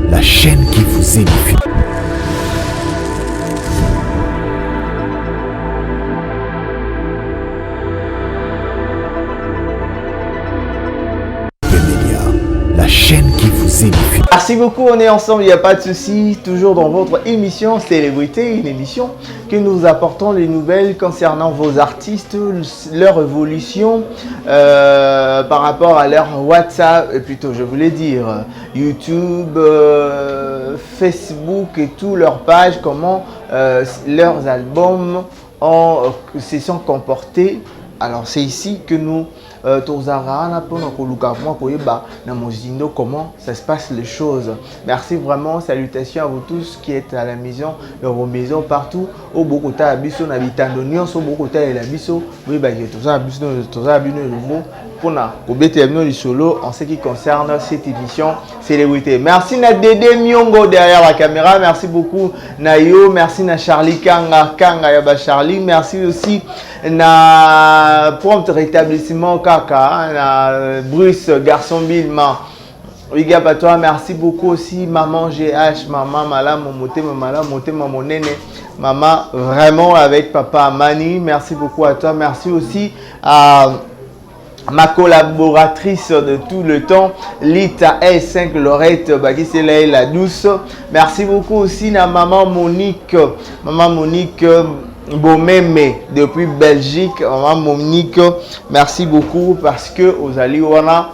la chaîne qui vous édifie. La chaîne qui vous édifie. Merci beaucoup, on est ensemble, il n'y a pas de souci. Toujours dans votre émission Célébrité, une émission que nous apportons les nouvelles concernant vos artistes, leur évolution par rapport à leur WhatsApp, et plutôt je voulais dire YouTube, Facebook et toutes leurs pages, comment leurs albums se sont comportés. Alors c'est ici que nous comment ça se passe les choses. Merci vraiment, salutations à vous tous qui êtes à la maison, dans vos maisons, partout. Au Bogota, à Bisso, à Bitandonion, au Bogota et la Bisso. Oui, bah, j'ai tout ça à Bisso, tout ça à Bino, le mot. Pour du solo en ce qui concerne cette émission Célébrité. Merci na Dédé Miongo derrière la caméra. Merci beaucoup Nayo. Merci na Charlie Kanga Yaba Charlie. Merci aussi na prompt rétablissement Kaka na Bruce Garçon Bilma. Big up à toi. Merci beaucoup aussi maman GH, maman Malam Momoté, maman Moté, maman Néné. Maman vraiment avec papa Mani. Merci beaucoup à toi. Merci aussi à ma collaboratrice de tout le temps, Lita S5 Lorette Bakisela la douce. Merci beaucoup aussi à maman Monique Bomeme depuis Belgique. Maman Monique, merci beaucoup parce que aux Aliwana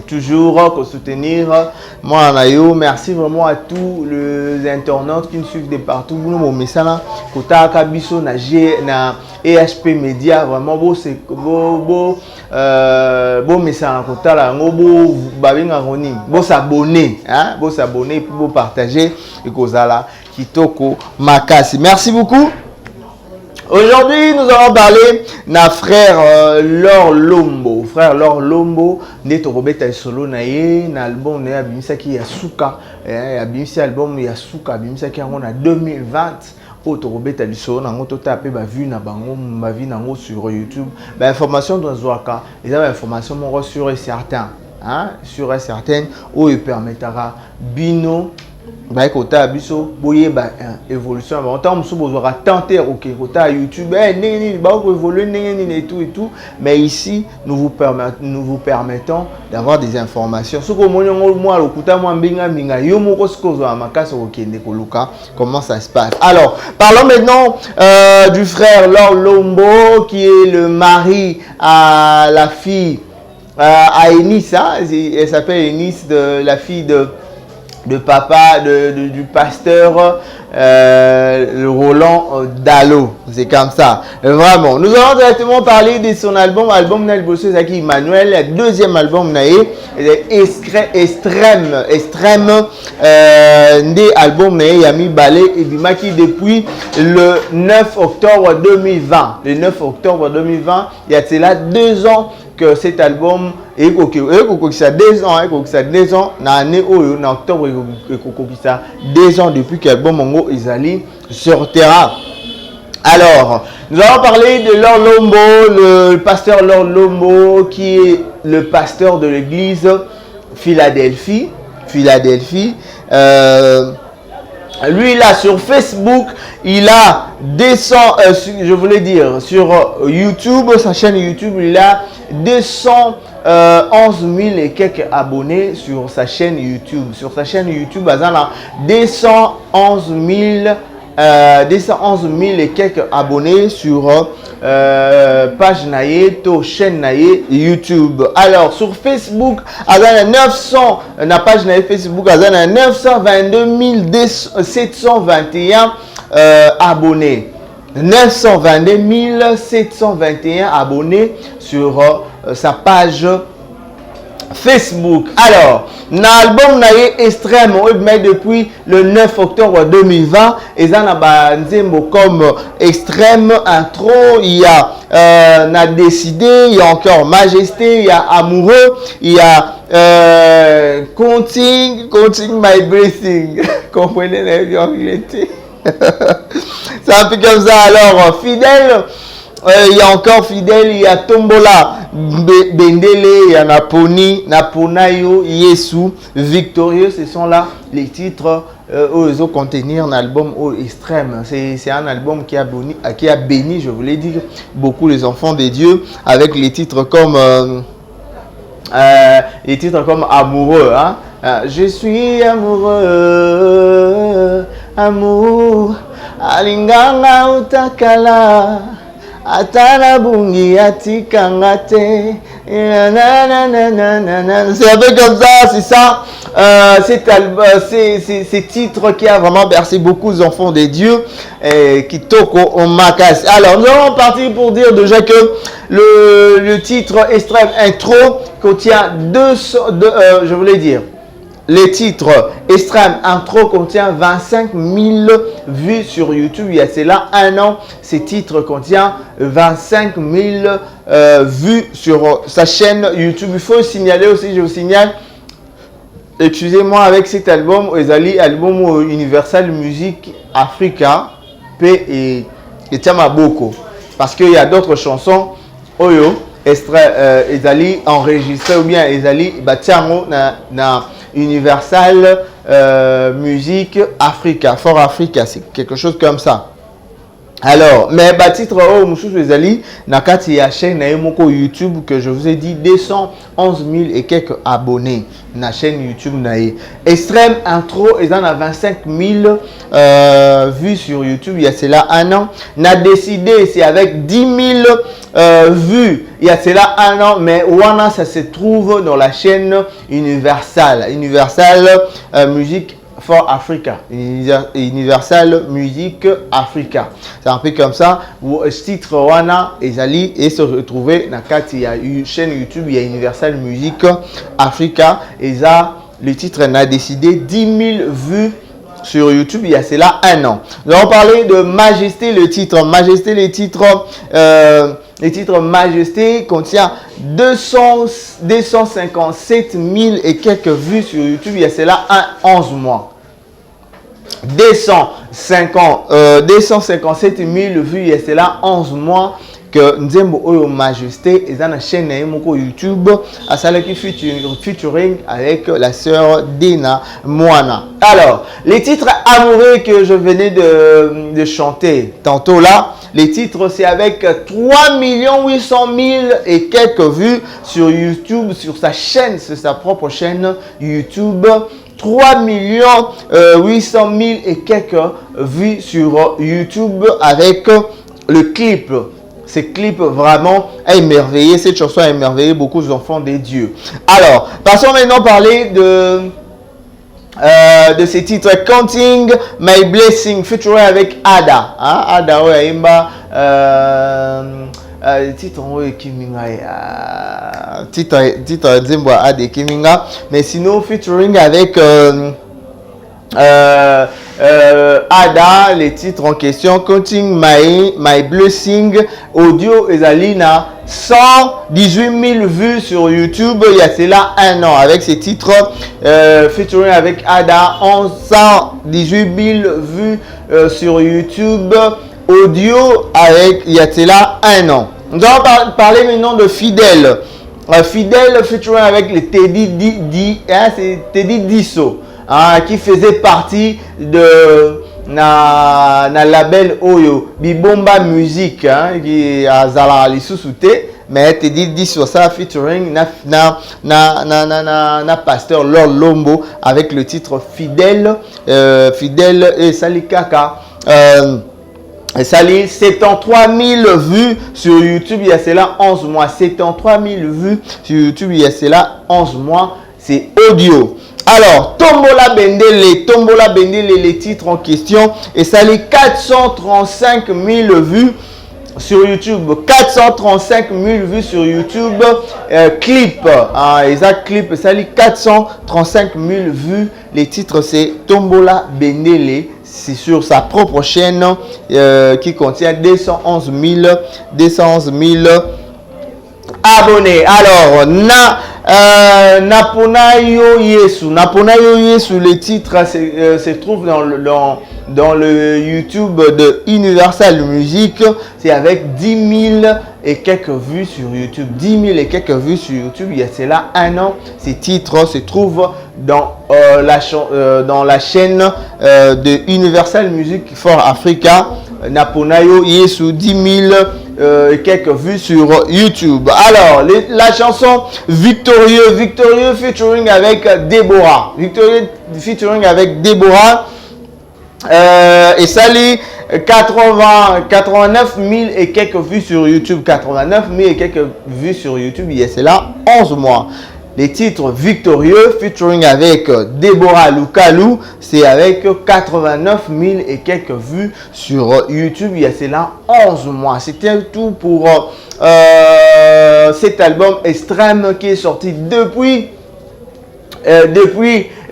toujours pour soutenir moi Nayo. Merci vraiment à tous les internautes qui nous suivent de partout. Vous nous message là, Kota Kabiso na EHP Media, vraiment beau c'est beau message Kota là, beau babinga roni, beau s'abonner, hein, beau s'abonner puis beau partager et kozala kitoko makasi. Merci beaucoup. Aujourd'hui, nous allons parler de frère Laure Lombo. Frère Laure Lombo, neto robeta solo na ye, na album na abimisa ki Yasuka, abimisa album Yasuka, abimisa ki en 2020. Auto robeta solo na ngoto taper ba vue na bango, ma vie na ngo sur YouTube. Ba information dans Zoaka, les informations mon sur et certain, hein, sur et certaine où il permettra bino bah côté abisso boye bah évolution en temps nous sommes tenter OK côté YouTube bah évoluer et tout mais ici nous vous permettons d'avoir des informations ce que moi le kuta moi mbinga yo moko skozo amakasa okende koluka comment ça se passe. Alors parlons maintenant du frère Laure Lombo qui est le mari à la fille à Enis, hein? Elle s'appelle Enis, de la fille de papa du pasteur Roland Dalo. C'est comme ça. Vraiment. Nous allons directement parler de son album Nalbosso Zaki Emmanuel, le deuxième album naé, extrême des albums naé Yami Balé et Bimaki depuis le 9 octobre 2020. Le 9 octobre 2020, il y a cela 2 ans que cet album est ça 2 ans, ça 2 ans, en octobre, ça 2 ans depuis que l'album Mongo Isali sortira. Alors, nous allons parler de Laure Lombo, le pasteur Laure Lombo, qui est le pasteur de l'église Philadelphie. Lui là sur Facebook, il a 200, je voulais dire sur YouTube, sa chaîne YouTube, il a 211 000 et quelques abonnés sur sa chaîne YouTube. Sur sa chaîne YouTube, il a 211 000 et quelques abonnés sur page naïe, chaîne naïe YouTube. Alors sur Facebook, il 900, na page naïe Facebook, il 922 721 abonnés. 922 721 abonnés sur sa page Facebook. Alors, l'album naïe extrême, mais depuis le 9 octobre 2020, et ça n'a comme extrême intro, il y a n'a décidé, il y a encore majesté, il y a amoureux, il y a counting my blessing. Comprenez la vérité. C'est un peu comme ça. Alors, fidèle il y a encore Fidèle, il y a Tombola, Bendele, il y a Naponi, Naponayo, Yesu, Victorieux. Ce sont là les titres où ils ont contenir un album extrême. C'est un album qui a béni, je voulais dire, beaucoup les enfants de Dieu avec les titres comme Amoureux. Hein? Je suis amoureux, amour, alinganga utakala. Atana bungi atikangate. C'est un peu comme ça, c'est ça. Ces titres qui a vraiment bercé beaucoup d'enfants de Dieu qui toquent au macasse. Alors, nous allons partir pour dire déjà que le titre extrême intro contient je voulais dire. Le titre extrême intro contient 25 000 vues sur YouTube. Il y a cela un an. Ce titre contient 25 000 vues sur sa chaîne YouTube. Il faut signaler aussi, je vous signale, excusez-moi, avec cet album, album Universal Music Africa, et Tiamaboko. Parce qu'il y a d'autres chansons, Oyo, Ezali enregistré ou bien Ezali Batiamo na Universal Music Africa, For Africa, c'est quelque chose comme ça. Alors, mais titre Moussous Ezali, Nakati ya chaîne Naemoko YouTube que je vous ai dit 211 000 et quelques abonnés. Na chaîne YouTube nae. Extrême intro, ils en a 25 000 vues sur YouTube. Il y a cela un an. N'a décidé, c'est avec 10 000 vues. Il y a cela un an, mais Wana, ça se trouve dans la chaîne Universal Music for Africa, Universal Music Africa. C'est un peu comme ça. Ce titre Wana Ezali et se retrouver dans il y a une chaîne YouTube, il y a Universal Music Africa. Et ça, le titre n'a décidé 10 000 vues sur YouTube. Il y a cela un an. Nous allons parler de Majesté, le titre. Majesté, les titres Majesté contient 257 000 et quelques vues sur YouTube. Il y a cela 11 mois. 257 000 vues, il y a cela 11 mois que Nzembo Oyo Majesté est dans la chaîne YouTube à Salaki featuring avec la sœur Dina Moana. Alors, les titres amoureux que je venais de chanter tantôt là, les titres c'est avec 3 800 000 et quelques vues sur YouTube, sur sa chaîne, sur sa propre chaîne YouTube. 3 800 000 et quelques vues sur YouTube avec le clip. Ce clip vraiment a émerveillé, cette chanson a émerveillé beaucoup d'enfants des dieux. Alors, passons maintenant à parler de ces titres. Counting My Blessing, featuring avec Ada. Hein? Ada, Oyaimba. Titre Nzembo Ada Kiminga. Mais sinon, featuring avec Ada, les titres en question, Counting My Blessing, audio Ezalina, 118 000 vues sur YouTube, il y a cela un an, avec ces titres featuring avec Ada, 118 000 vues sur YouTube, audio avec, il y a cela un an. Nous allons parler maintenant de Fidèle. Fidèle featuring avec le Teddy Disso. Hein, qui faisait partie de na label Oyo Bibomba Music, hein, qui a Zala Lissousouté, mais Teddy dit sur ça featuring na pasteur Lord Lombo avec le titre Fidèle et Salikaka. Sali, 73 000 vues sur YouTube, il y a cela 11 mois. 73 000 vues sur YouTube, il y a cela 11 mois. C'est audio. Alors, Tombola Bendele, les titres en question. Et ça les 435 000 vues sur YouTube. 435 000 vues sur YouTube. Clip. Exact clip. Ça les 435 000 vues. Les titres, c'est Tombola Bendele. C'est sur sa propre chaîne qui contient 211 000 abonnés. Alors, Naponayo Yesu. Naponayo Yesu, le titre se trouve dans le YouTube de Universal Music. C'est avec 10 000 et quelques vues sur YouTube. 10 000 et quelques vues sur YouTube. Il y a cela un an. Ces titres se trouvent dans la chaîne de Universal Music for Africa. Naponayo Yesu, 10 000 et quelques vues sur YouTube. Alors, la chanson Victorieux featuring avec Déborah. Victorieux featuring avec Déborah. Et ça lit 89 000 et quelques vues sur YouTube. 89 000 et quelques vues sur YouTube. Il y a cela 11 mois. Les titres Victorieux featuring avec Déborah Lukalou, c'est avec 89 000 et quelques vues sur YouTube. Il y a cela 11 mois. C'était tout pour cet album Extrême qui est sorti depuis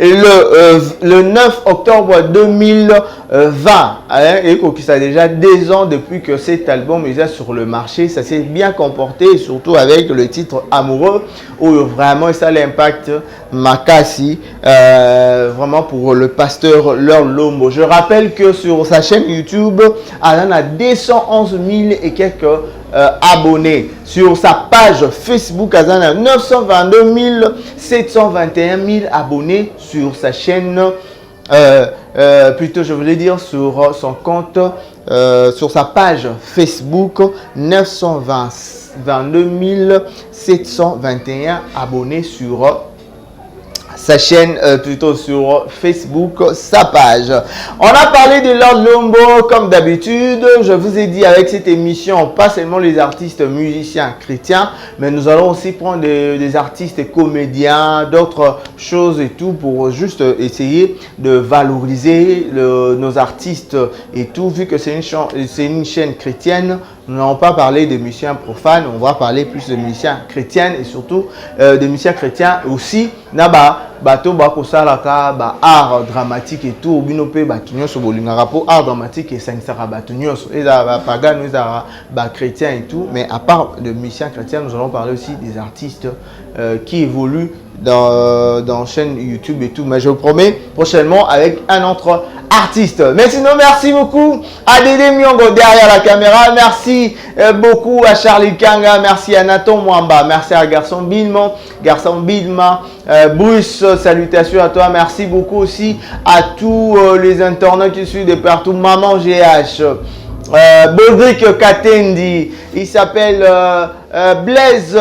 le 9 octobre 2020. Et que ça a déjà 2 ans depuis que cet album est sur le marché. Ça s'est bien comporté, surtout avec le titre Amoureux, où vraiment ça l'impact Makassi, vraiment pour le pasteur Leur Lombo. Je rappelle que sur sa chaîne YouTube, elle a 211 000 et quelques abonnés. Sur sa page Facebook, elle a 922 721 abonnés sur sa chaîne, plutôt je voulais dire sur son compte, sur sa page Facebook, 922 721 abonnés sur sa chaîne, plutôt sur Facebook, sa page. On a parlé de Lord Lombo comme d'habitude. Je vous ai dit avec cette émission, pas seulement les artistes musiciens chrétiens, mais nous allons aussi prendre des artistes comédiens, d'autres choses et tout, pour juste essayer de valoriser nos artistes et tout, vu que c'est une chaîne chrétienne. Nous n'allons pas parler de musiciens profanes, on va parler plus de musiciens chrétiens et surtout de musiciens chrétiens aussi. Naba bato bakosalaka ba art dramatique et tout binope batunyo so bolingaka po art dramatique et sanisaka batunyo so eza ba pagano eza ba chrétiens et tout, mais à part de musiciens chrétiens, nous allons parler aussi des artistes qui évoluent dans chaîne YouTube et tout, mais je vous promets prochainement avec un autre artiste. Mais sinon, merci beaucoup à Dédé Miongo derrière la caméra, merci beaucoup à Charlie Kanga, merci à Nathan Mwamba, merci à Garçon Bilma, Bruce, salutations à toi, merci beaucoup aussi à tous les internautes qui suivent de partout, Maman GH, Bodrick Katendi, il s'appelle Blaise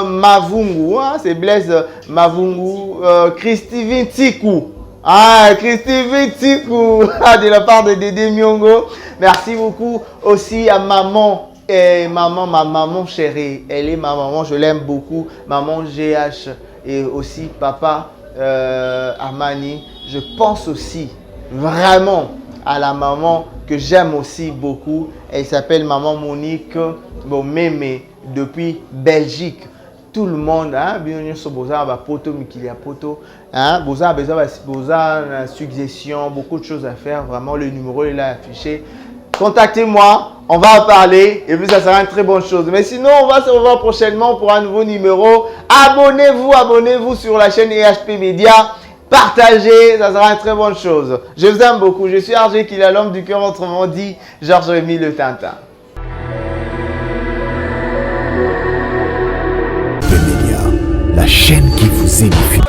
Mavungu, hein, c'est Blaise Mavungu, Christivine Tikou. Ah, Christivine Tikou, de la part de Dédé Miongo. Merci beaucoup aussi à maman. Et ma maman chérie, elle est ma maman, je l'aime beaucoup. Maman GH et aussi papa Amani. Je pense aussi vraiment à la maman que j'aime aussi beaucoup. Elle s'appelle maman Monique Mémé depuis Belgique. Tout le monde, hein, bien sûr, boza ba poto mikilia poto, hein, boza suggestion, beaucoup de choses à faire. Vraiment, le numéro est là affiché. Contactez-moi, on va en parler et puis ça sera une très bonne chose. Mais sinon, on va se revoir prochainement pour un nouveau numéro. Abonnez-vous sur la chaîne EHP Media. Partagez, ça sera une très bonne chose. Je vous aime beaucoup. Je suis RG Kila, l'homme du cœur, autrement dit Georges Rémy le Tintin. La chaîne qui vous édifie.